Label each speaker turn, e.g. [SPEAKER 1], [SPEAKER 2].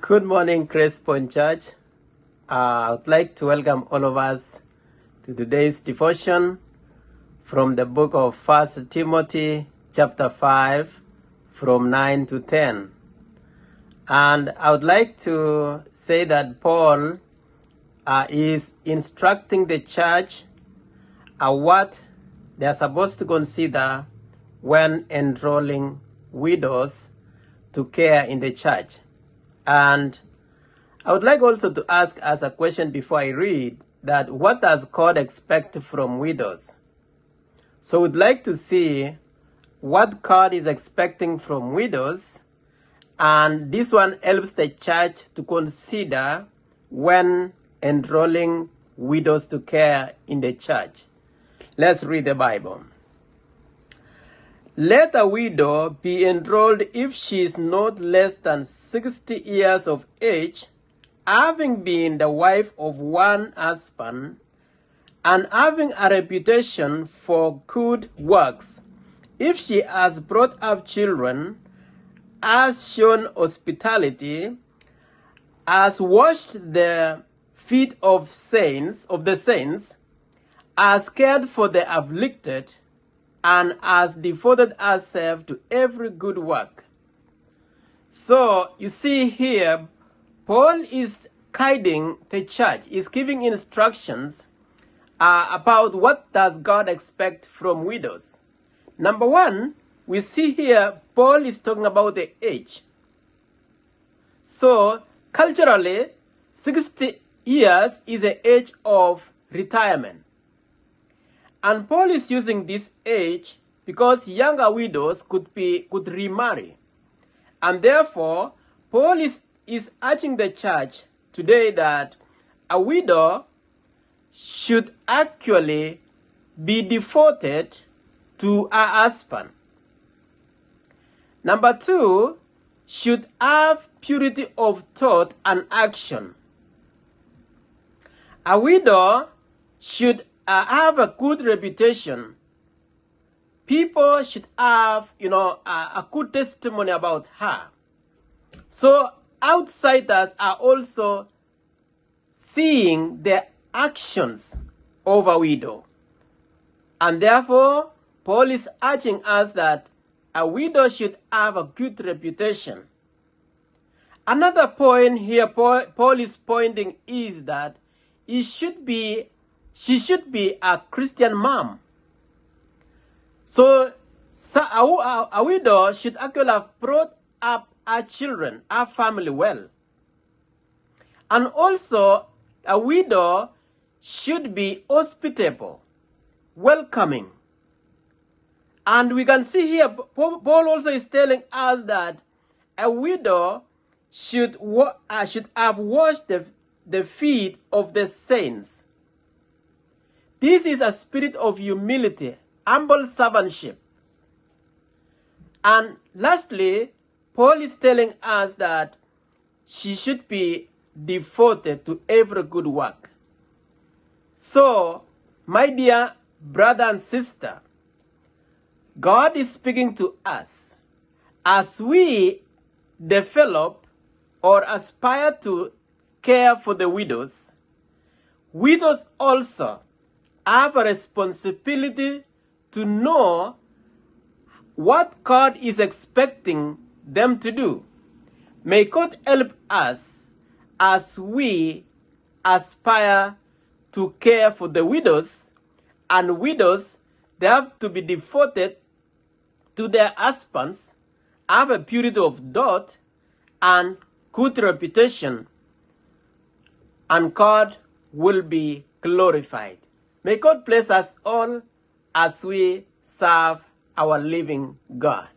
[SPEAKER 1] Good morning, Grace Point Church. I would like to welcome all of us to today's devotion from the book of 1 Timothy chapter 5 from 9 to 10. And I would like to say that Paul is instructing the church what they are supposed to consider when enrolling widows to care in the church. And I would like also to ask as a question before I read that what does God expect from widows? So we'd like to see what God is expecting from widows, and this one helps the church to consider when enrolling widows to care in the church. Let's read the Bible. Let a widow be enrolled if she is not less than 60 years of age, having been the wife of one husband, and having a reputation for good works. If she has brought up children, has shown hospitality, has washed the feet of the saints, has cared for the afflicted, and has devoted herself to every good work. So you see here, Paul is guiding the church, is giving instructions about what does God expect from widows. Number one, we see here Paul is talking about the age. So culturally, 60 years is the age of retirement. And Paul is using this age because younger widows could remarry. And therefore, Paul is urging the church today that a widow should actually be devoted to her husband. Number two, should have purity of thought and action. A widow should have a good reputation. People should have, a good testimony about her. So outsiders are also seeing the actions of a widow. And therefore, Paul is urging us that a widow should have a good reputation. Another point here Paul is pointing is that she should be a Christian mom. So a widow should actually have brought up her children, her family well. And also, a widow should be hospitable, welcoming. And we can see here, Paul also is telling us that a widow should have washed the feet of the saints. This is a spirit of humility, humble servantship. And lastly, Paul is telling us that she should be devoted to every good work. So, my dear brother and sister, God is speaking to us as we develop or aspire to care for the widows. Widows also have a responsibility to know what God is expecting them to do. May God help us as we aspire to care for the widows. And widows, they have to be devoted to their husbands, have a purity of thought and good reputation, and God will be glorified. May God bless us all as we serve our living God.